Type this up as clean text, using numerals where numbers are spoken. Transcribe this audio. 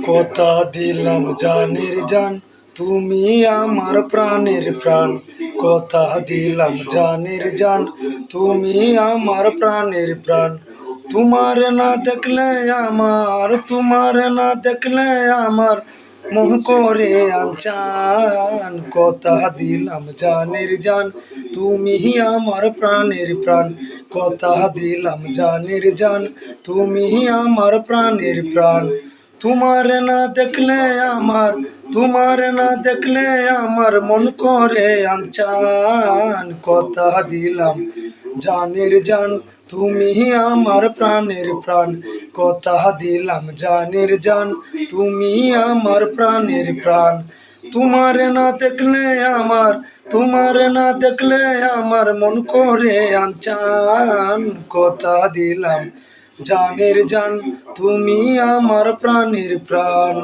কথা দিলাম জানের জান, তুমি আমার প্রাণের প্রাণ। কথা দিলাম জানের জান, তুমি আমার প্রাণের প্রাণ। তোমার না দেখলে আমার, তোমার না দেখলে আমার মন করে আনচান। কথা দিলাম জানের জান, তুমি আমার প্রাণের প্রাণ। কথা দিলাম জানের জান, তুমি আমার প্রাণের প্রাণ। তোমার না দেখলে আমার, তোমার না দেখলে আমার মন করে আনচান। কথা দিলাম জানের জান, তুমি আমার প্রাণের প্রাণ। কথা দিলাম জানের জান, তুমি আমার প্রাণের প্রাণ। তোমার না দেখলে আমার, তোমার না দেখলে আমার মন করে আনচান। কথা দিলাম জানের জান, তুমি আমার প্রাণের প্রাণ।